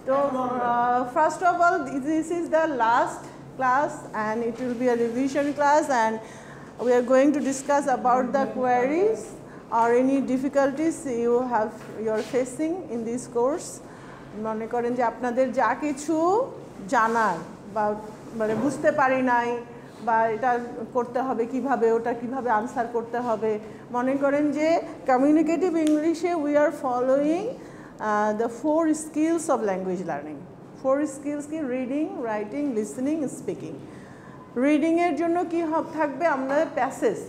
So first of all, this is the last class and it will be a revision class, and we are going to discuss about the queries or any difficulties you're facing in this course. মনে করেন যে আপনাদের যা কিছু জানার বা মানে বুঝতে পারি নাই বা এটা করতে হবে কিভাবে, ওটা কিভাবে আনসার করতে হবে, মনে করেন যে কমিউনিকেটিভ ইংলিশে we are following the 4 skills of language learning. 4 skills কি রিডিং, রাইটিং, লিসনিং, স্পিকিং। রিডিংয়ের জন্য কি থাকবে, আমাদের প্যাসেজ,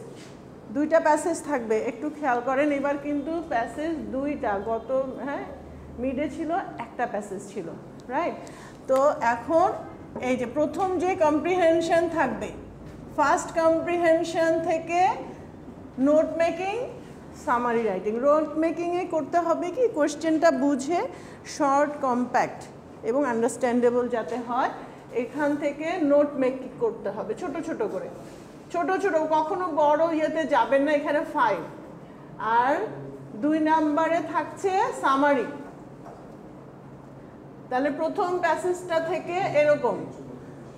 2টা প্যাসেজ থাকবে, একটু খেয়াল করেন। এবার কিন্তু প্যাসেজ 2টা, গত মিডে ছিল 1টা প্যাসেজ ছিল, রাইট? তো এখন এই যে প্রথম যে কম্প্রিহেনশন থাকবে, ফার্স্ট কম্প্রিহেনশন থেকে note making, summary writing. Note মেকিংয়ে করতে হবে কি, কোয়েশ্চেনটা বুঝে শর্ট, কম্প্যাক্ট এবং আন্ডারস্ট্যান্ডেবল যাতে হয়, এখান থেকে নোট মেকিং করতে হবে ছোট ছোট করে, ছোট ছোট, কখনো বড় ইয়েতে যাবেন না। এখানে 5 আর 2 নম্বরে থাকছে সামারি। তাহলে প্রথম প্যাসেজটা থেকে এরকম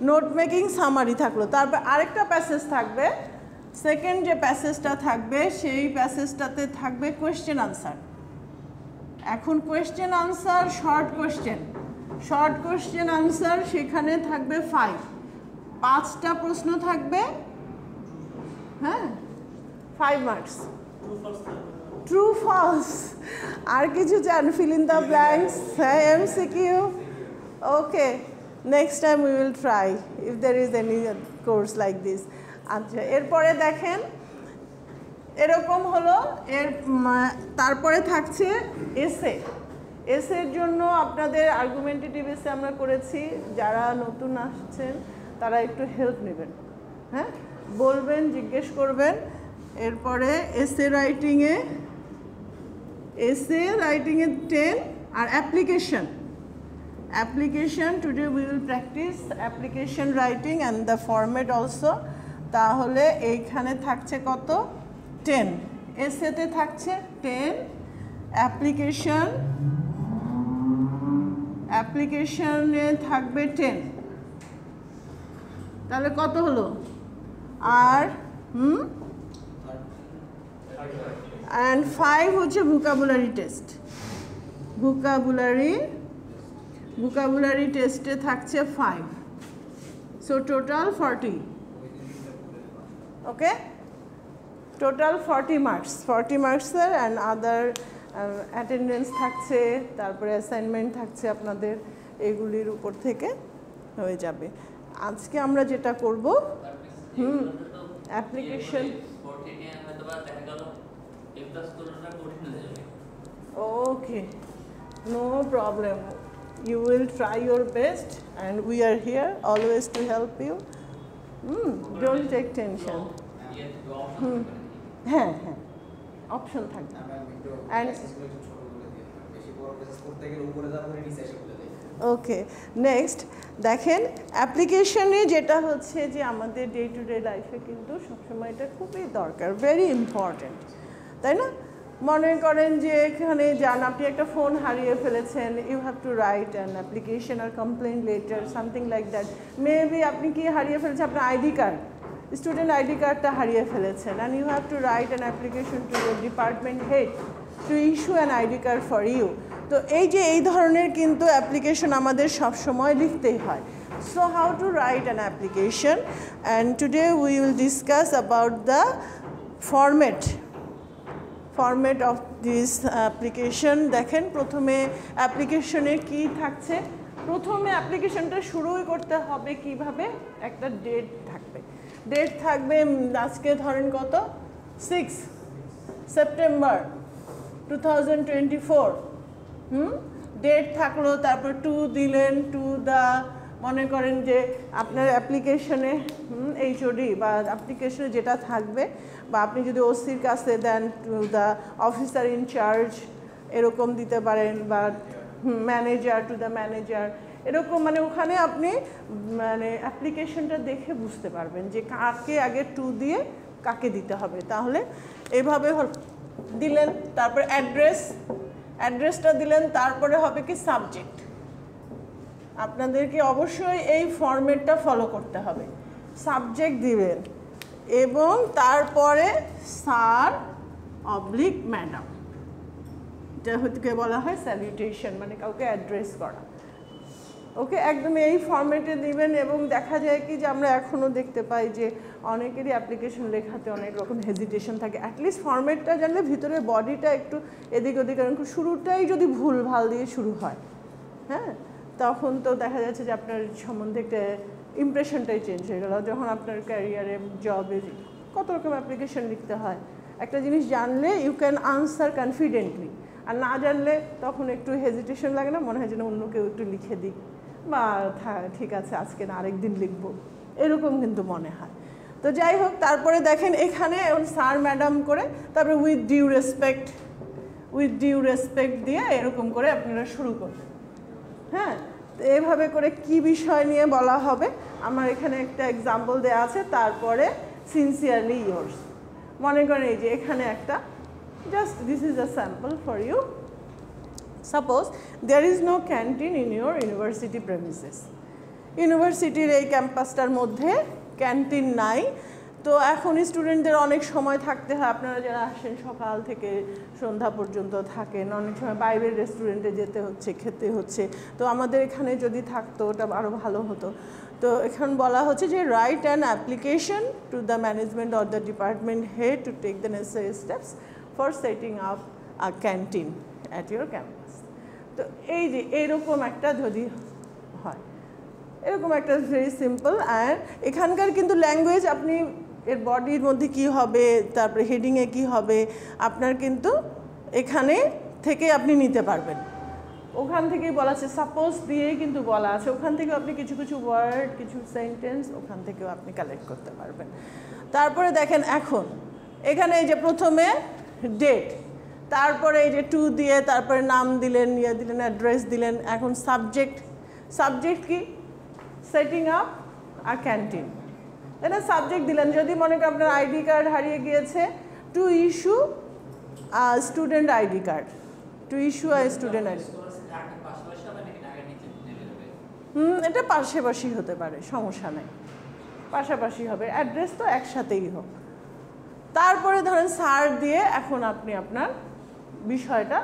নোট মেকিং, সামারি থাকলো। তারপর আরেকটা প্যাসেজ থাকবে, সেকেন্ড যে প্যাসেজটা থাকবে সেই প্যাসেজটাতে থাকবে কোয়েশ্চেন আনসার। এখন question answer, short question answer, সেখানে থাকবে 5টা প্রশ্ন থাকবে, 5 মার্কস। ট্রু ফলস, আর কিছু চান? Fill in the blanks, MCQ. Okay, next time we will try if there is any course like this. আচ্ছা, এরপরে দেখেন এরকম হলো। তারপরে থাকছে এসের জন্য আপনাদের আর্গুমেন্টেটিভ এসে আমরা করেছি। যারা নতুন আসছেন তারা একটু হেল্প নেবেন, বলবেন, জিজ্ঞেস করবেন। এরপরে এসে রাইটিংয়ে 10 আর application today we will practice application writing and the format also. তাহলে এইখানে থাকছে কত, 10। এসেতে থাকছে 10, অ্যাপ্লিকেশনে থাকবে 10। তাহলে কত হলো? আর অ্যান্ড 5 হচ্ছে ভোকাবুলারি টেস্ট। ভোকাবুলারি টেস্টে থাকছে 5, সো টোটাল 40। ওকে, টোটাল 40 মার্কসের অ্যান্ড আদার অ্যাটেন্ডেন্স থাকছে, তারপরে অ্যাসাইনমেন্ট থাকছে আপনাদের, এগুলির উপর থেকে হয়ে যাবে। আজকে আমরা যেটা করব, application. Okay, no problem, you will try your best and we are here always to help you. Don't take tension. হ্যাঁ, অপশন থাকবে। ওকে, নেক্সট দেখেন অ্যাপ্লিকেশনে যেটা হচ্ছে যে আমাদের ডে টু ডে লাইফে কিন্তু সবসময় এটা খুবই দরকার, ভেরি ইম্পর্টেন্ট, তাই না? মনে করেন যে এখানে যান, আপনি একটা ফোন হারিয়ে ফেলেছেন, you have to write an application আর complain letter, something like that. Maybe আপনি কি হারিয়ে ফেলেছেন, আপনার আইডি কার্ড, স্টুডেন্ট আইডি কার্ডটা হারিয়ে ফেলেছেন, and you have to write an application to your department head to issue an ID card for you. তো এই ধরনের কিন্তু অ্যাপ্লিকেশন আমাদের সবসময় লিখতেই হয়। So how to write an application, and today we will discuss about the format of this application. দেখেন প্রথমে অ্যাপ্লিকেশনে কি থাকছে, প্রথমে অ্যাপ্লিকেশনটা শুরুই করতে হবে কিভাবে, একটা ডেট থাকবে। আজকে ধরেন কত, 6 সেপ্টেম্বর 2024, ডেট থাকলো, তারপর 2 দিলেন, টু দ্য, মনে করেন যে আপনার অ্যাপ্লিকেশনে এইচওডি বা অ্যাপ্লিকেশনে যেটা থাকবে, বা আপনি যদি ওসির কাছে দেন টু দ্য অফিসার ইনচার্জ, এরকম দিতে পারেন, বা ম্যানেজার টু দ্য ম্যানেজার, এরকম। মানে ওখানে আপনি মানে অ্যাপ্লিকেশনটা দেখে বুঝতে পারবেন যে কাকে আগে 2 দিয়ে কাকে দিতে হবে। তাহলে এইভাবে দিলেন, তারপরে অ্যাড্রেসটা দিলেন, তারপরে হবে কি সাবজেক্ট, আপনাদেরকে অবশ্যই এই ফরম্যাটটা ফলো করতে হবে। সাবজেক্ট দিবেন এবং তারপরে স্যার অবলিক ম্যাডাম, এটা হতে বলা হয় স্যালুটেশন, মানে কাউকে অ্যাড্রেস করা। ওকে, একদম এই ফরম্যাটে দিবেন। এবং দেখা যায় কি যে আমরা এখনও দেখতে পাই যে অনেকেরই অ্যাপ্লিকেশন লেখাতে অনেক রকম হেজিটেশন থাকে। অ্যাটলিস্ট ফরম্যাটটা জানলে ভিতরে বডিটা একটু এদিক ওদিক, কারণ শুরুটাই যদি ভুল ভাল দিয়ে শুরু হয়, হ্যাঁ, তখন তো দেখা যাচ্ছে যে আপনার সম্বন্ধে একটা ইমপ্রেশনটাই চেঞ্জ হয়ে গেল। যখন আপনার ক্যারিয়ারে জবে কত রকম অ্যাপ্লিকেশন লিখতে হয়, একটা জিনিস জানলে ইউ ক্যান আনসার কনফিডেন্টলি, আর না জানলে তখন একটু হেজিটেশন লাগে না, মনে হয় যেন অন্য কেউ একটু লিখে দিক, বা ঠিক আছে আজকে না আরেকদিন লিখবো, এরকম কিন্তু মনে হয়। তো যাই হোক, তারপরে দেখেন এখানে স্যার ম্যাডাম করে তারপরে উইথ ডিউ রেসপেক্ট দিয়ে এরকম করে আপনারা শুরু করবেন। হ্যাঁ, তো এইভাবে করে কি বিষয় নিয়ে বলা হবে, আমার এখানে একটা এক্সাম্পল দেওয়া আছে। তারপরে সিনসিয়ারলি ইয়োর্স, মনে করেন এই যে এখানে একটা just this is a sample for you. Suppose there is no canteen in your university premises. ইউনিভার্সিটির এই ক্যাম্পাসটার মধ্যে ক্যান্টিন নাই। তো এখন স্টুডেন্টদের অনেক সময় থাকতে হয়, আপনারা যারা আসেন সকাল থেকে সন্ধ্যা পর্যন্ত থাকেন, অনেক সময় বাইরের রেস্টুরেন্টে যেতে হচ্ছে, খেতে হচ্ছে। তো আমাদের এখানে যদি থাকতো ওটা আরও ভালো হতো। তো এখন বলা হচ্ছে যে write an application to the management or the department head to take the necessary steps for setting up a canteen at your campus. তো এই যে এইরকম একটা যদি হয়, এরকম একটা ভেরি সিম্পল। অ্যান্ড এখানকার কিন্তু ল্যাঙ্গুয়েজ আপনি এর বডির মধ্যে কি হবে, তারপরে হেডিংয়ে কি হবে, আপনার কিন্তু এখানে থেকে আপনি নিতে পারবেন। ওখান থেকেই বলা আছে, সাপোজ দিয়েই কিন্তু বলা আছে, ওখান থেকেও আপনি কিছু কিছু ওয়ার্ড, কিছু সেন্টেন্স ওখান থেকেও আপনি কালেক্ট করতে পারবেন। তারপরে দেখেন এখন এখানে এই যে প্রথমে ডেট, তারপরে এই যে টু দিয়ে তারপরে নাম দিলেন, ইয়ে দিলেন, অ্যাড্রেস দিলেন। এখন সাবজেক্ট কি, সেটিং আপ আর ক্যান্টিন, তাই না? সাবজেক্ট দিলেন, যদি মনে করেন আপনার আইডি কার্ড হারিয়ে গিয়েছে, to issue student ID card, to issue a student ID. এটা পাশাপাশি হতে পারে, সমস্যা নেই, পাশাপাশি হবে, অ্যাড্রেস তো একসাথেই হোক। তারপরে ধরেন স্যার দিয়ে এখন আপনি আপনার বিষয়টা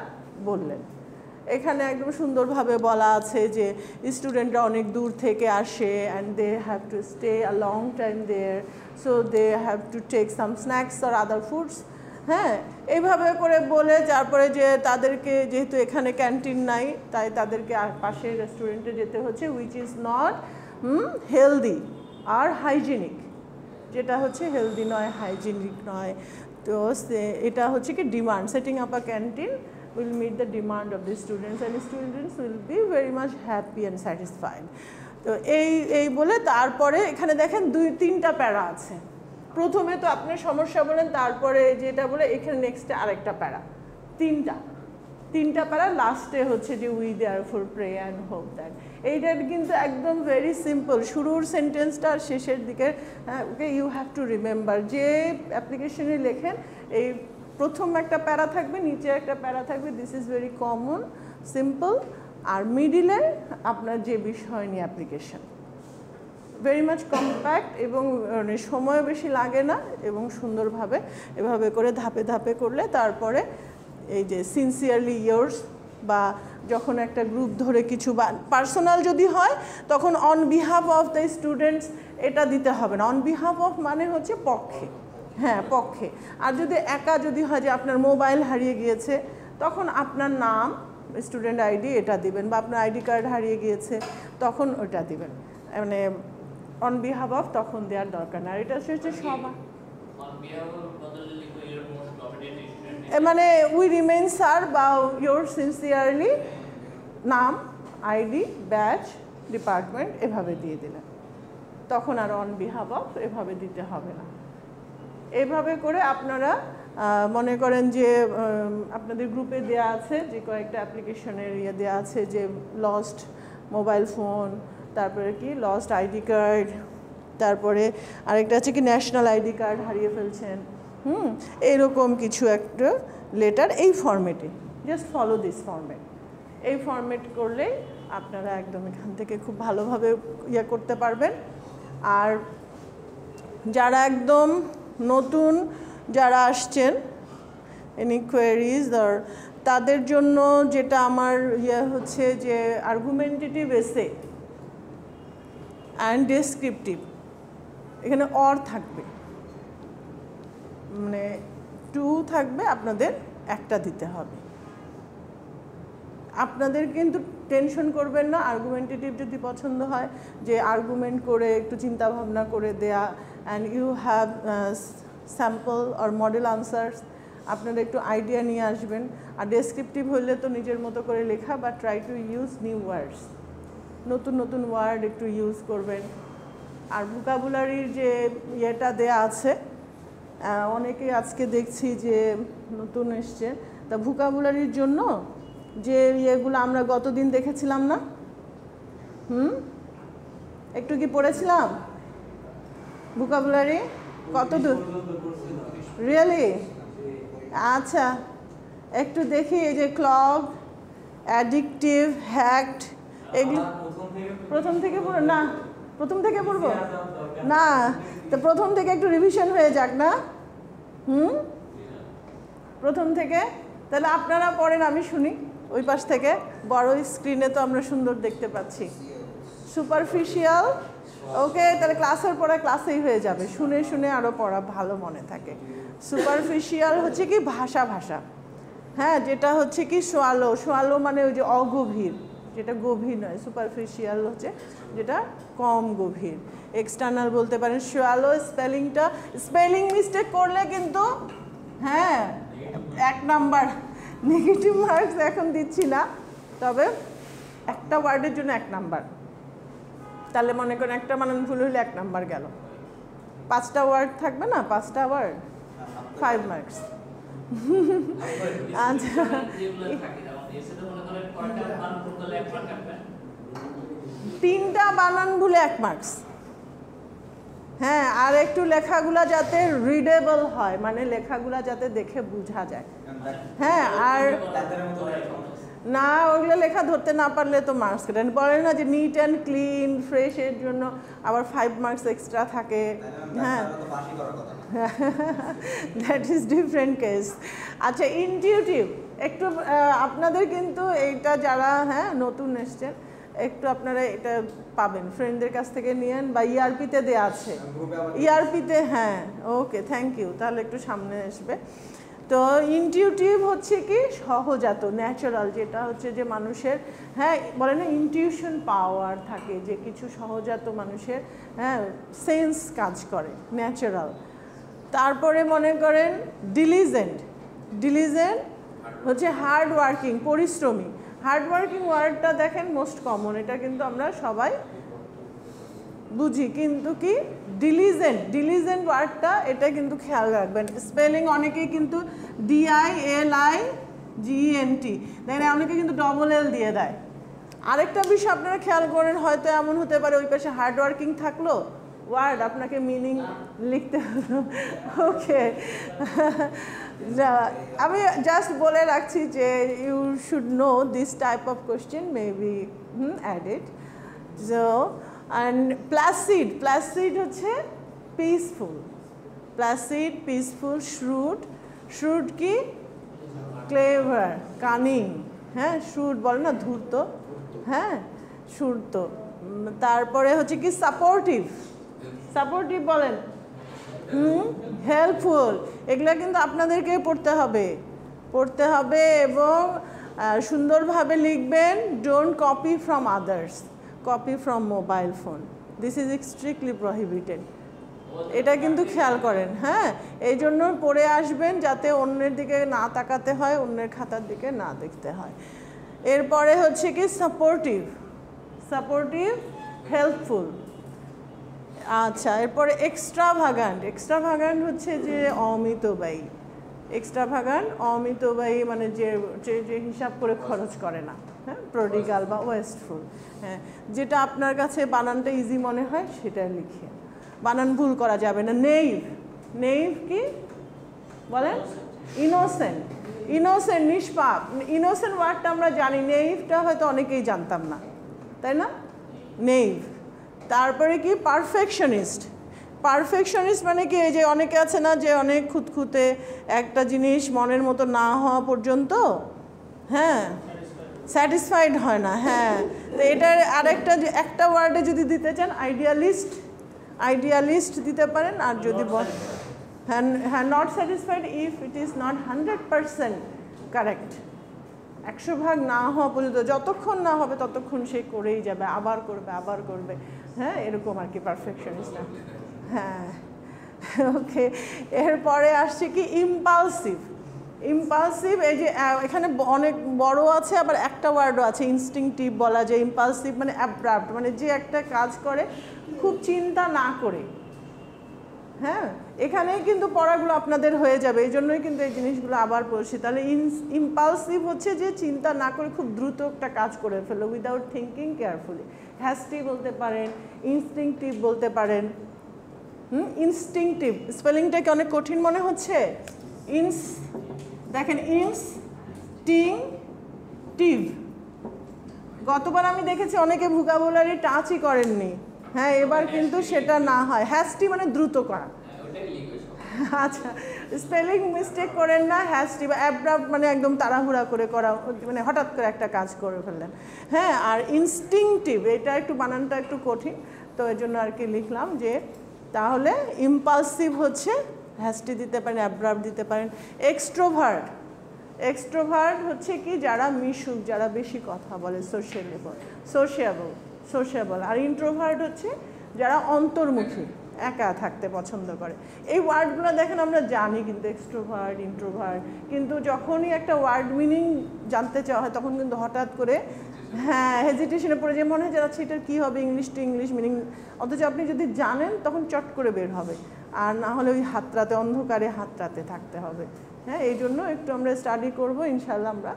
বললেন। এখানে একদম সুন্দরভাবে বলা আছে যে স্টুডেন্টরা অনেক দূর থেকে আসে and they have to stay a long time there, so they have to take some snacks or other foods. হ্যাঁ, এইভাবে করে বলে তারপরে যে তাদেরকে যেহেতু এখানে ক্যান্টিন নাই, তাই তাদেরকে পাশের রেস্টুরেন্টে যেতে হচ্ছে, উইচ ইজ নট হেলদি আর হাইজিনিক, যেটা হচ্ছে হেলদি নয়, হাইজিনিক নয়। তো এটা হচ্ছে কি demand, setting up a canteen will meet the demand of the students and students will be very much happy and satisfied. তো এই বলে তারপরে এখানে দেখেন 2-3টা প্যারা আছে। প্রথমে তো আপনি সমস্যা বলেন, তারপরে যেটা বলে এখানে নেক্সটে আরেকটা প্যারা, তিনটা প্যারা, লাস্টে হচ্ছে যে we therefore pray and hope that. এইটা কিন্তু একদম ভেরি সিম্পল, শুরুর সেন্টেন্সটা আর শেষের দিকে। ওকে, ইউ হ্যাভ টু রিমেম্বার, যে অ্যাপ্লিকেশনে লেখেন এই প্রথম একটা প্যারা থাকবে, নিচে একটা প্যারা থাকবে, this is very common, simple. আর মিডিলে আপনার যে বিষয় নিয়ে অ্যাপ্লিকেশন, ভেরি মাচ কম্প্যাক্ট এবং সময় বেশি লাগে না, এবং সুন্দরভাবে এভাবে করে ধাপে ধাপে করলে তারপরে এই যে সিনসিয়ারলি ইয়োর্স, বা যখন একটা গ্রুপ ধরে কিছু বা পার্সোনাল যদি হয় তখন on behalf of the students এটা দিতে হবে না। অন বিহাফ অফ মানে হচ্ছে পক্ষে, হ্যাঁ পক্ষে। আর যদি একা যদি হয় যে আপনার মোবাইল হারিয়ে গিয়েছে, তখন আপনার নাম, স্টুডেন্ট আইডি এটা দিবেন, বা আপনার আইডি কার্ড হারিয়ে গিয়েছে তখন ওটা দিবেন। মানে অন বিহাফ অফ তখন দেওয়ার দরকার না। আর এটা হচ্ছে সবার মানে উই রিমেইন স্যার বা ইয়োর সিনসিয়ারলি, নাম, আইডি, ব্যাচ, ডিপার্টমেন্ট এভাবে দিয়ে দিলেন, তখন আর অন বিহাফ অফ এভাবে দিতে হবে না। এইভাবে করে আপনারা মনে করেন যে আপনাদের গ্রুপে দেওয়া আছে যে কয়েকটা অ্যাপ্লিকেশনের ইয়ে দেওয়া আছে, যে লস্ট মোবাইল ফোন, তারপরে কি লস্ট আইডি কার্ড, তারপরে আরেকটা আছে কি ন্যাশনাল আইডি কার্ড হারিয়ে ফেলছেন, এইরকম কিছু একটা লেটার এই ফরম্যাটে, জাস্ট ফলো দিস ফরম্যাট। এই ফরম্যাট করলেই আপনারা একদম এখান থেকে খুব ভালোভাবে ইয়ে করতে পারবেন। আর যারা একদম নতুন যারা আসছেন এনি কোয়েরিজ তাদের জন্য যেটা আমার ইয়ে হচ্ছে যে আর্গুমেন্টেটিভ এসে অ্যান্ড ডেসক্রিপটিভ, এখানে অর থাকবে, মানে 2 থাকবে, আপনাদের একটা দিতে হবে। আপনাদের কিন্তু টেনশন করবেন না, আর্গুমেন্টেটিভ যদি পছন্দ হয় যে আর্গুমেন্ট করে একটু চিন্তা ভাবনা করে দেয়া, and you have sample or model answers, আপনারা একটু আইডিয়া নিয়ে আসবেন। আর ডেসক্রিপটিভ হলে তো নিজের মতো করে লেখা, বা try to use new words, নতুন নতুন ওয়ার্ড একটু ইউজ করবেন। আর ভোকাবুলারির যে ইয়েটা দেয়া আছে, অনেকেই আজকে দেখছি যে নতুন এসছে, তা ভোকাবুলারির জন্য যে ইয়েগুলো আমরা গতদিন দেখেছিলাম না, একটু কি পড়েছিলাম ভোকাবুলারি? কত দূর? রিয়েলি? আচ্ছা, একটু দেখি। এই যে ক্লগ, অ্যাডিকটিভ, হ্যাকড, এগুলো প্রথম থেকে পড়ো না? প্রথম থেকে পড়বো না? তো প্রথম থেকে একটু রিভিশন হয়ে যাক না? প্রথম থেকে তাহলে আপনারা পড়েন, আমি শুনি ওই পাশ থেকে। বড় স্ক্রিনে তো আমরা সুন্দর দেখতে পাচ্ছি। সুপারফিশিয়াল, ওকে, তাহলে ক্লাসের পড়া ক্লাসেই হয়ে যাবে, শুনে শুনে আরও পড়া ভালো মনে থাকে। সুপারফিশিয়াল হচ্ছে কি ভাষা, হ্যাঁ, যেটা হচ্ছে কি সোয়ালো, সোয়ালো মানে ওই যে অগভীর, যেটা গভীর নয়। সুপারফিশিয়াল হচ্ছে যেটা কম গভীর। এক্সটার্নাল বলতে পারেন। সোয়ালো স্পেলিংটা, স্পেলিং মিস্টেক করলে কিন্তু হ্যাঁ 1 নাম্বার, নেগেটিভ মার্কস এখন দিচ্ছি না, তবে একটা ওয়ার্ডের জন্য 1 নাম্বার। তাহলে মনে করেন একটা বানান ভুল হলে 1 নাম্বার গেল। 5টা ওয়ার্ড থাকবে না, 5টা ওয়ার্ড, 5 মার্কস। আচ্ছা, 3টা বানান ভুলে 1 মার্কস। হ্যাঁ, আর একটু লেখাগুলা যাতে রিডেবল হয়, মানে লেখাগুলা যাতে দেখে বোঝা যায়। হ্যাঁ, আর না ওগুলো লেখা ধরতে না পারলে তো মার্কস কেটেন। বলে না যে নিট অ্যান্ড ক্লিন ফ্রেশ এর জন্য আবার 5 মার্কস এক্সট্রা থাকে। হ্যাঁ, দ্যাট ইজ ডিফারেন্ট কেস। আচ্ছা, ইনটিউটিভ একটু আপনাদের কিন্তু এইটা যারা হ্যাঁ নতুন এসছেন, একটু আপনারা এটা পাবেন, ফ্রেন্ডদের কাছ থেকে নিয়েন, বা ইআরপিতে দেওয়া আছে। ইআরপিতে, হ্যাঁ, ওকে, থ্যাংক ইউ। তাহলে একটু সামনে আসবে। তো ইনটিউটিভ হচ্ছে কি সহজাত, ন্যাচারাল, যেটা হচ্ছে যে মানুষের হ্যাঁ বলে না ইনটিউশন পাওয়ার থাকে, যে কিছু সহজাত মানুষের হ্যাঁ সেন্স কাজ করে, ন্যাচারাল। তারপরে মনে করেন ডিলিজেন্ট, ডিলিজেন্ট হচ্ছে হার্ড ওয়ার্কিং, পরিশ্রমী। হার্ড ওয়ার্কিং ওয়ার্ডটা দেখেন মোস্ট কমন, এটা কিন্তু আমরা সবাই বুঝি, কিন্তু কি ডিলিজেন্ট, ডিলিজেন্ট ওয়ার্ডটা এটা কিন্তু খেয়াল রাখবেন। স্পেলিং অনেকেই কিন্তু DILIGENT দেয় না, অনেকে কিন্তু DL দিয়ে দেয়। আরেকটা বিষয় আপনারা খেয়াল করেন, হয়তো এমন হতে পারে ওই পাশে হার্ড ওয়ার্কিং থাকলো ওয়ার্ড, আপনাকে মিনিং লিখতে হলো। ওকে, আমি জাস্ট বলে রাখছি যে you should know this type of question may be added. So and placid, placid হচ্ছে peaceful, placid, peaceful. Shrewd, shrewd কি ক্লেভার, কানিং, হ্যাঁ, শ্রুড বলে না ধূর্ত, হ্যাঁ শ্রুত। তারপরে হচ্ছে কি সাপোর্টিভ, সাপোর্টিভ বলেন, হেল্পফুল। এগুলো কিন্তু আপনাদেরকে পড়তে হবে, পড়তে হবে, এবং সুন্দরভাবে লিখবেন। Don't copy from others, copy from mobile phone, this is strictly prohibited. এটা কিন্তু খেয়াল করেন। হ্যাঁ, এই জন্য পড়ে আসবেন যাতে অন্যের দিকে না তাকাতে হয়, অন্যের খাতার দিকে না দেখতে হয়। এরপরে হচ্ছে কি সাপোর্টিভ, সাপোর্টিভ, হেল্পফুল। আচ্ছা, এরপরে এক্সট্রাভাগান্ট, এক্সট্রাভাগান্ট হচ্ছে যে অমিতব্যয়ী। এক্সট্রাভাগান্ট, অমিতব্যয়ী মানে যে যে হিসাব করে খরচ করে না। হ্যাঁ, প্রডিগাল বা ওয়েস্টফুল। হ্যাঁ, যেটা আপনার কাছে বানানটা ইজি মনে হয় সেটা লিখে, বানান ভুল করা যাবে না। নেইভ, নেইভ কি বলেন? ইনোসেন্ট, ইনোসেন্ট, নিষ্পাপ। ইনোসেন্ট ওয়ার্ডটা আমরা জানি, নেইভটা হয়তো অনেকেই জানতাম না। তাই না? নেইভ। তারপরে কি পারফেকশনিস্ট। পারফেকশনিস্ট মানে কি, এই যে অনেকে আছে না যে অনেক খুঁতখুঁতে, একটা জিনিস মনের মতো না হওয়া পর্যন্ত হ্যাঁ স্যাটিসফাইড হয় না। হ্যাঁ, তো এটার আরেকটা একটা ওয়ার্ডে যদি দিতে চান আইডিয়ালিস্ট, আইডিয়ালিস্ট দিতে পারেন। আর যদি হ্যাঁ not satisfied if it is not 100% correct, 100% না হওয়া পর্যন্ত, যতক্ষণ না হবে ততক্ষণ সে করেই যাবে, আবার করবে আবার করবে। হ্যাঁ, এরকম আর কি পারফেকশনিস্ট। হ্যাঁ, ওকে। এরপরে আসছে কি ইম্পালসিভ। ইম্পালসিভ, এই যে এখানে অনেক বড় আছে, আবার একটা ওয়ার্ডও আছে ইনস্টিংটিভ বলা যায়। ইম্পালসিভ মানে অ্যাব্রাপ্ট, মানে যে একটা কাজ করে খুব চিন্তা না করে। হ্যাঁ, এখানেই কিন্তু পড়াগুলো আপনাদের হয়ে যাবে, এই জন্যই কিন্তু এই জিনিসগুলো আবার পড়ছি। তাহলে ইম্পালসিভ হচ্ছে যে চিন্তা না করে খুব দ্রুত একটা কাজ করে ফেলো, উইদাউট থিঙ্কিং কেয়ারফুলি। হ্যাস্টি বলতে পারেন, ইনস্টিংটিভ বলতে পারেন। ইনস্টিংটিভ স্পেলিংটাকে অনেক কঠিন মনে হচ্ছে। দেখেন ইনস্টিংটিভ। গতবার আমি দেখেছি অনেকে ভোকাবুলারি টাচই করেননি। হ্যাঁ, এবার কিন্তু সেটা না হয়। হ্যাস্টি মানে দ্রুত করা। আচ্ছা, স্পেলিং মিস্টেক করেন না। হ্যাস্টি বা অ্যাব্রাপ্ট মানে একদম তাড়াহুড়া করে করা, মানে হঠাৎ করে একটা কাজ করে ফেললেন। হ্যাঁ, আর ইনস্টিংটিভ এটা একটু বানানটা একটু কঠিন, তো এই জন্য আর কি লিখলাম যে তাহলে ইম্পালসিভ হচ্ছে হ্যাস্টি দিতে পারেন, অ্যাব্রাপ্ট দিতে পারেন। এক্সট্রোভার্ট। এক্সট্রোভার্ট হচ্ছে কি যারা মিশুক, যারা বেশি কথা বলে, সোশিয়েবল। আর ইন্ট্রোভার্ট হচ্ছে যারা অন্তর্মুখী, একা থাকতে পছন্দ করে। এই ওয়ার্ডগুলো দেখেন আমরা জানি কিন্তু, এক্সট্রোভার্ট, ইন্ট্রোভার্ট, কিন্তু যখনই একটা ওয়ার্ড মিনিং জানতে চাওয়া হয় তখন কিন্তু হঠাৎ করে হ্যাঁ হেজিটেশনে পড়ে যে মনে হয় যাচ্ছে এটার কী হবে, ইংলিশ টু ইংলিশ মিনিং। অথচ আপনি যদি জানেন তখন চট করে বের হবে, আর না হলে ওই হাতড়াতে, অন্ধকারে হাতড়াতে থাকতে হবে। হ্যাঁ, এই জন্য একটু আমরা স্টাডি করবো, ইনশাল্লাহ আমরা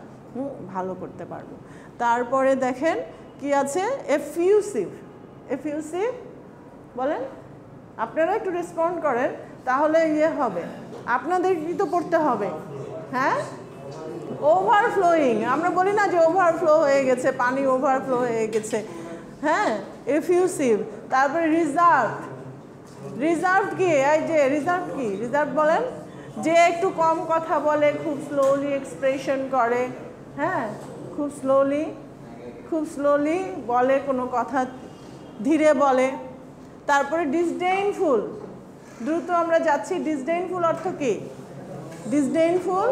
ভালো করতে পারবো। তারপরে দেখেন কি আছে, এফিউসিভ। এফিউসিভ বলেন, আপনারা একটু রেসপন্ড করেন তাহলে ইয়ে হবে, আপনাদের কি তো পড়তে হবে। হ্যাঁ, ওভারফ্লোয়িং, আমরা বলি না যে ওভারফ্লো হয়ে গেছে, পানি ওভারফ্লো হয়ে গেছে। হ্যাঁ, এফিউসিভ। তারপরে রিজার্ভড। রিজার্ভড কি, এই যে রিজার্ভ কি, রিজার্ভ বলেন যে একটু কম কথা বলে, খুব স্লোলি এক্সপ্রেশন করে। হ্যাঁ, খুব স্লোলি বলে, কোনো কথা ধীরে বলে। তারপরে ডিসডেইনফুল, দ্রুত আমরা যাচ্ছি। ডিসডেইনফুল অর্থ কি? ডিসডেইনফুল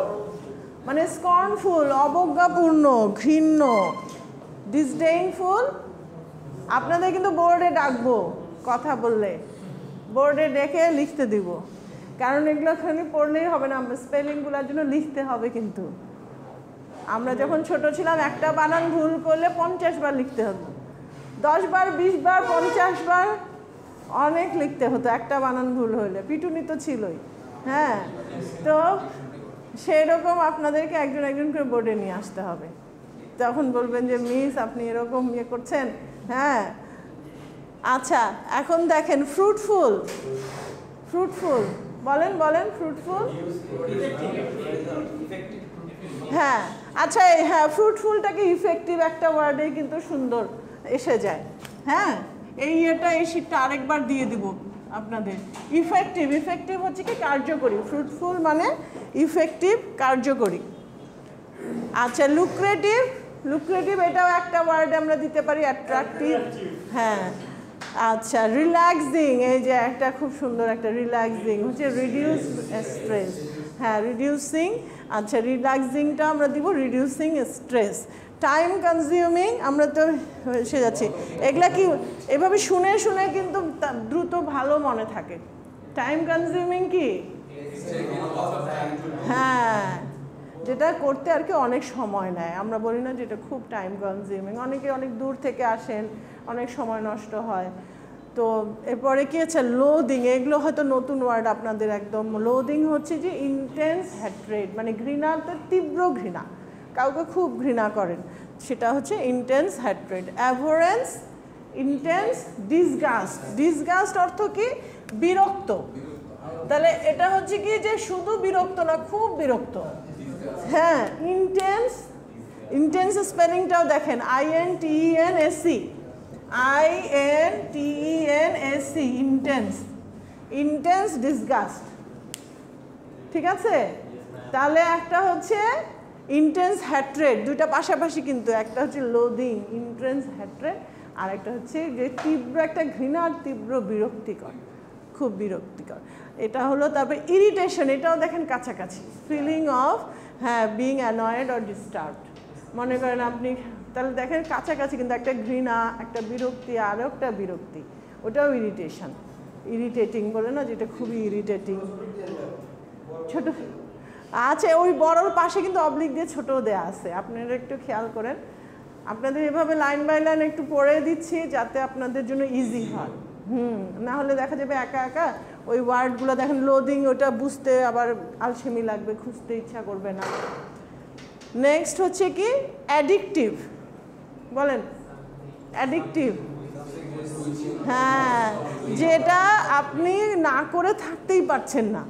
মানে স্কর্নফুল, অবজ্ঞাপূর্ণ, ঘৃণ্য। ডিসডেইনফুল। আপনাদের কিন্তু বোর্ডে ডাকবো, কথা বললে বোর্ডে ডেকে লিখতে দিব, কারণ এগুলো খালি পড়লেই হবে না, স্পেলিংগুলোর জন্য লিখতে হবে। কিন্তু আমরা যখন ছোট ছিলাম একটা বানান ভুল করলে 50 বার লিখতে হতো, 10 বার, 20 বার, 50 বার, অনেক লিখতে হতো একটা বানান ভুল হলে, পিটুনি তো ছিলই। হ্যাঁ, তো সেরকম আপনাদেরকে একজন একজন করে বোর্ডে নিয়ে আসতে হবে। তখন বলবেন যে মিস আপনি এরকম ইয়ে করছেন। হ্যাঁ, আচ্ছা, এখন দেখেন ফ্রুটফুল। ফ্রুটফুল বলেন, ফ্রুটফুল। হ্যাঁ, আচ্ছা, হ্যাঁ ফ্রুটফুলটাকে ইফেক্টিভ একটা ওয়ার্ডে কিন্তু সুন্দর এসে যায়। হ্যাঁ, এই শীটটা আরেকবার দিয়ে দিব আপনাদের। ইফেক্টিভ হচ্ছে কি কার্যকরী, ফ্রুটফুল মানে ইফেক্টিভ, কার্যকরী। আচ্ছা, লুক্রেটিভ এটাও একটা ওয়ার্ড আমরা দিতে পারি, অ্যাট্রাকটিভ। হ্যাঁ, আচ্ছা, রিল্যাক্সিং, এই যে একটা খুব সুন্দর একটা রিল্যাক্সিং হচ্ছে রিডিউস স্ট্রেস। হ্যাঁ, রিডিউসিং। আচ্ছা, রিল্যাক্সিংটা আমরা দিব রিডিউসিং স্ট্রেস। টাইম কনজিউমিং, আমরা তো এসে যাচ্ছি, এগুলা কি এভাবে শুনে শুনে কিন্তু দ্রুত ভালো মনে থাকে। টাইম কনজিউমিং কি? হ্যাঁ, যেটা করতে আর কি অনেক সময় নেয়, আমরা বলি না যেটা খুব টাইম কনজিউমিং। অনেকে অনেক দূর থেকে আসেন, অনেক সময় নষ্ট হয়। তো এরপরে কি আছে, লোদিং, এগুলো হয়তো নতুন ওয়ার্ড আপনাদের একদম। লোদিং হচ্ছে যে ইন্টেন্স হ্যাট্রেড, মানে ঘৃণাতে তীব্র ঘৃণা, কাউকে খুব ঘৃণা করেন, সেটা হচ্ছে ইন্টেন্স হ্যাট্রেড। অ্যাভোরেন্স, ইন্টেন্স। ডিসগাস্ট অর্থ কি? বিরক্ত। তাহলে এটা হচ্ছে কি যে শুধু বিরক্ত না, খুব বিরক্ত। হ্যাঁ, ইন্টেন্স স্পেলিংটাও দেখেন, INTENSE, INTENSE, intense, intense disgust. ঠিক আছে, তাহলে একটা হচ্ছে ইন্টেন্স হ্যাট্রেড, দুইটা পাশাপাশি কিন্তু, একটা হচ্ছে লোদিং, ইন্টেন্স হ্যাট্রেড, আর একটা হচ্ছে যে তীব্র একটা ঘৃণা আর তীব্র বিরক্তিকর, খুব বিরক্তিকর। এটা হলো তারপরে ইরিটেশন, এটাও দেখেন কাছাকাছি, ফিলিং অফ হ্যাঁ বিং অ্যানয়েড অর ডিস্টার্বড। মনে করেন আপনি তাহলে দেখেন কাছাকাছি কিন্তু, একটা ঘৃণা, একটা বিরক্তি, আরও একটা বিরক্তি, ওটাও ইরিটেশন, ইরিটেটিং বলে না, যেটা খুবই ইরিটেটিং। ছোট আচ্ছা, ওই বড়োর পাশে কিন্তু অবলিক দিয়ে ছোটও দেয়া আছে, আপনারা একটু খেয়াল করেন। আপনাদের এভাবে লাইন বাই লাইন একটু পড়ে দিচ্ছি যাতে আপনাদের জন্য ইজি হয়। না হলে দেখা যাবে একা একা ওই ওয়ার্ডগুলো দেখেন লোডিং, ওটা বুঝতে আবার আলসেমি লাগবে, খুঁজতে ইচ্ছা করবে না। নেক্সট হচ্ছে কি অ্যাডিকটিভ, বলেন অ্যাডিকটিভ। হ্যাঁ, যেটা আপনি না করে থাকতেই পারছেন না,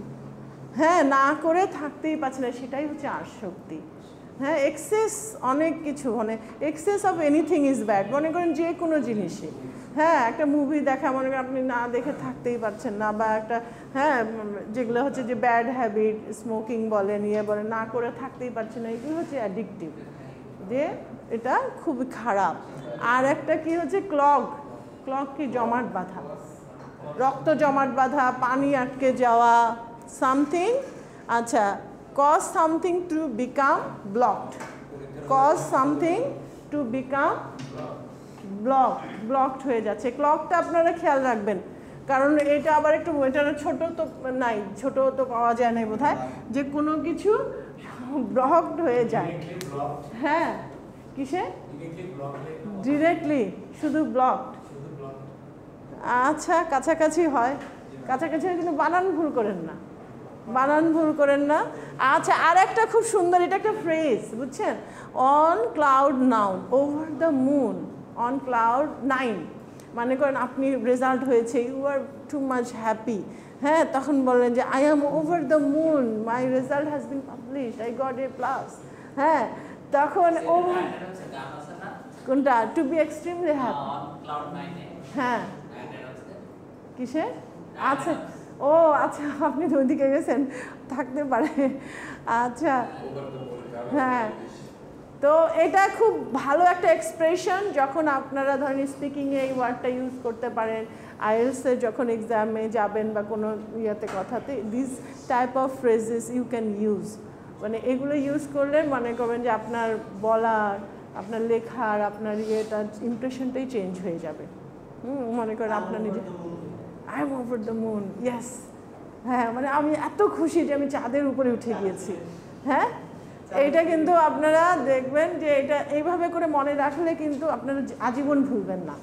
হ্যাঁ না করে থাকতেই পারছেন না, সেটাই হচ্ছে আসক্তি। হ্যাঁ, এক্সেস অনেক কিছু, মানে access of anything is bad. মনে করেন যে কোনো জিনিসই, হ্যাঁ একটা মুভি দেখা মনে করেন আপনি না দেখে থাকতেই পারছেন না, বা একটা হ্যাঁ যেগুলো হচ্ছে যে ব্যাড হ্যাবিট, স্মোকিং বলেন, ইয়ে বলেন, না করে থাকতেই পারছেন না, এগুলো হচ্ছে অ্যাডিকটিভ, যে এটা খুবই খারাপ। আর একটা কি হচ্ছে ক্লগ, ক্লগ কি জমাট বাঁধা, রক্ত জমাট বাঁধা, পানি আটকে যাওয়া, সামথিং আচ্ছা cause something to become blocked, cause something to become blocked হয়ে যাচ্ছে। ক্লকটা আপনারা খেয়াল রাখবেন, কারণ এটা আবার একটু, এটা ছোট তো নাই, ছোট তো পাওয়া যায় না বোধহয়, যে কোনো কিছু ব্লকড হয়ে যায়। হ্যাঁ কিসে ডিরেক্টলি, শুধু ব্লকড, আচ্ছা কাছাকাছি হয়, কাছাকাছি হয় কিন্তু বানান ভুল করেন না, বানান ভুল করেন না। আচ্ছা আর একটা খুব সুন্দর, এটা একটা ফ্রেজ বুঝছেন, on cloud nine, over the moon, on cloud nine, মানে করেন আপনি রেজাল্ট হয়েছে, you are too much happy, হ্যাঁ তখন বলেন যে I am over the moon, my result has been published, I got A plus. হ্যাঁ তখন ওভার, কোনটা টু বি এক্সট্রিমলি হ্যাপি, হ্যাঁ কিসে, আচ্ছা ও আচ্ছা আপনি ওইদিকে গেছেন, থাকতে পারে। আচ্ছা হ্যাঁ, তো এটা খুব ভালো একটা এক্সপ্রেশন, যখন আপনারা ধরেন স্পিকিংয়ে এই ওয়ার্ডটা ইউজ করতে পারেন, আইএলসে যখন এক্সামে যাবেন বা কোনো ইয়েতে কথাতে, this type of phrases you can use, মানে এগুলো ইউজ করলে মনে করবেন যে আপনার বলার, আপনার লেখার, আপনার ইয়েটার ইমপ্রেশনটাই চেঞ্জ হয়ে যাবে। মনে করেন আপনার নিজে I am over the moon, yes, হ্যাঁ মানে আমি এত খুশি যে আমি চাঁদের উপরে উঠে গিয়েছি। হ্যাঁ এইটা কিন্তু আপনারা দেখবেন যে এটা এইভাবে করে মনে রাখলে কিন্তু আপনারা আজীবন ভুলবেন না,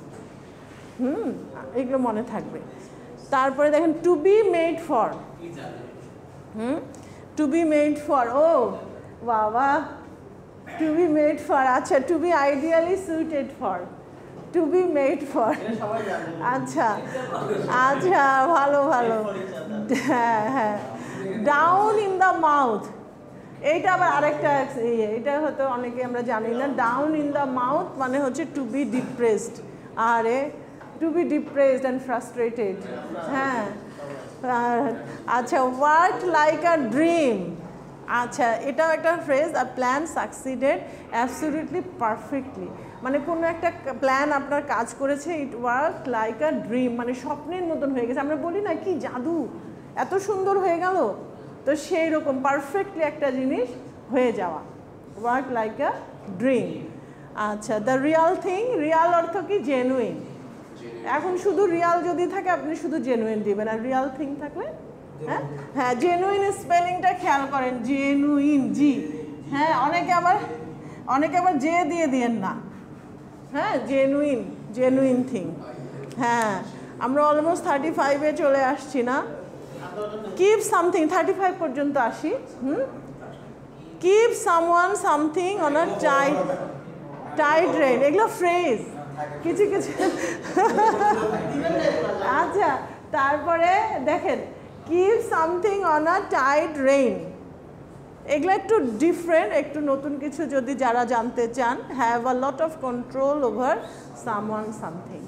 এগুলো মনে থাকবে। তারপরে দেখেন to be made for, to be made for, ও বাবা টু বি মেড ফর, আচ্ছা to be ideally suited for, to be made for, আচ্ছা আচ্ছা ভালো ভালো, হ্যাঁ হ্যাঁ ডাউন ইন দ্য মাউথ, এইটা আবার আরেকটা ইয়ে, এটা হয়তো অনেকে আমরা জানি না, ডাউন ইন দ্য মাউথ মানে হচ্ছে টু বি ডিপ্রেসড, আরে to be depressed and frustrated. হ্যাঁ আচ্ছা ওয়ার্ক লাইক আ ড্রিম, আচ্ছা এটাও একটা phrase, a plan succeeded absolutely perfectly, মানে কোনো একটা প্ল্যান আপনার কাজ করেছে, it work like a dream, মানে স্বপ্নের মতন হয়ে গেছে, আমরা বলি না কি জাদু, এত সুন্দর হয়ে গেল, তো সেই রকম পারফেক্টলি একটা জিনিস হয়ে যাওয়া, ওয়ার্ক লাইক আ ড্রিম। আচ্ছা দ্য রিয়াল থিং, রিয়াল অর্থ কি জেনুইন, এখন শুধু রিয়াল যদি থাকে আপনি শুধু জেনুইন দিবেন, আর রিয়াল থিং থাকলে হ্যাঁ হ্যাঁ জেনুইন স্পেলিংটা খেয়াল করেন, জেনুইন জি, হ্যাঁ অনেকে আবার জে দিয়ে দিয়েন না, হ্যাঁ জেনুইন, জেনুইন থিং। হ্যাঁ আমরা অলমোস্ট 35-এ চলে আসছি না, কিপ সামথিং 35 পর্যন্ত আসি। Keep someone something on a tight rain, এগুলো ফ্রেজ কিছু কিছু। আচ্ছা তারপরে দেখেন keep something on a tight rain, এগুলো একটু ডিফারেন্ট, একটু নতুন কিছু যদি যারা জানতে চান, have a lot of control over someone something.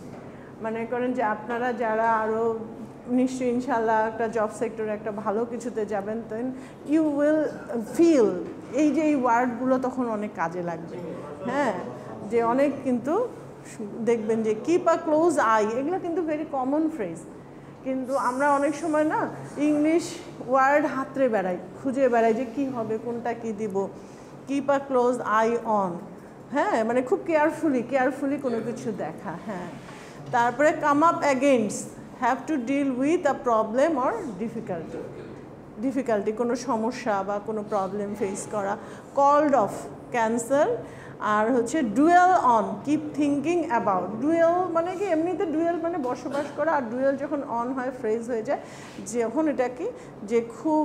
মনে করেন যে আপনারা যারা আরও নিশ্চয়ই ইনশাল্লাহ একটা জব সেক্টরে একটা ভালো কিছুতে যাবেন, দেন ইউ উইল ফিল এই যে এই ওয়ার্ডগুলো তখন অনেক কাজে লাগবে। হ্যাঁ, যে অনেক কিন্তু দেখবেন যে কিপ আ ক্লোজ আই, এগুলো কিন্তু ভেরি কমন ফ্রেজ, কিন্তু আমরা অনেক সময় না ইংলিশ ওয়ার্ড হাতড়ে বেড়াই, খুঁজে বেড়াই যে কি হবে, কোনটা কি দিব। Keep a close eye on, হ্যাঁ, মানে খুব কেয়ারফুলি কোনো কিছু দেখা। হ্যাঁ, তারপরে come up against, have to deal with a problem or difficulty, কোনো সমস্যা বা কোনো প্রবলেম ফেস করা। Called off, cancel. আর হচ্ছে dwell on, keep thinking about. Dwell মানে কি, এমনিতে ডুয়েল মানে বসবাস করা, আর ডুয়েল যখন অন হয় ফ্রেজ হয়ে যায় যখন এটা কি যে খুব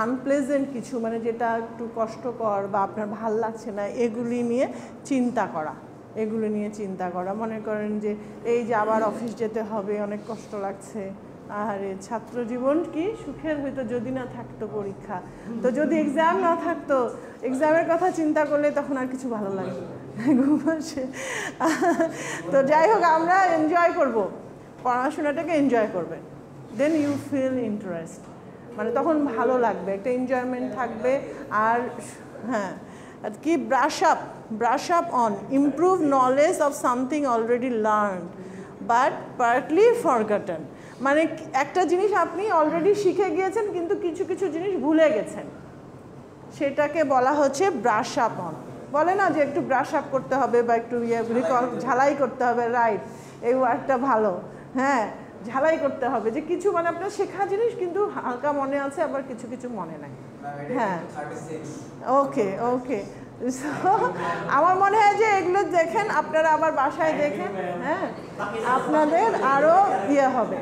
আনপ্লেজেন্ট কিছু, মানে যেটা একটু কষ্টকর বা আপনার ভাল লাগছে না, এগুলি নিয়ে চিন্তা করা। মনে করেন যে এই যে আবার অফিস যেতে হবে, অনেক কষ্ট লাগছে, আরে ছাত্র জীবন কি সুখের হইতো যদি না থাকতো পরীক্ষা, তো যদি এক্সাম না থাকতো, এক্সামের কথা চিন্তা করলে তখন আর কিছু ভালো লাগে ঘুম আসে। তো যাই হোক, আমরা এনজয় করব, পড়াশোনাটাকে এনজয় করবেন, দেন ইউ ফিল ইন্টারেস্ট, মানে তখন ভালো লাগবে, একটা এনজয়মেন্ট থাকবে। আর হ্যাঁ, কি brush up on, improve knowledge of something already learned but partly forgotten, মানে একটা জিনিস আপনি অলরেডি শিখে গিয়েছেন কিন্তু কিছু কিছু জিনিস ভুলে গেছেন, সেটাকে বলা হচ্ছে ব্রাশ আপ অন। বলে না যে একটু ব্রাশ আপ করতে হবে বা একটু ঝালাই করতে হবে, রাইট, এই ওয়ার্ডটা ভালো। হ্যাঁ, ঝালাই করতে হবে, যে কিছু মানে আপনার শেখা জিনিস কিন্তু হালকা মনে আছে, আবার কিছু কিছু মনে নাই। হ্যাঁ, ওকে, আমার মনে হয় যে এগুলো দেখেন আপনারা, আবার বাসায় দেখেন, হ্যাঁ, আপনাদের আরও ইয়ে হবে।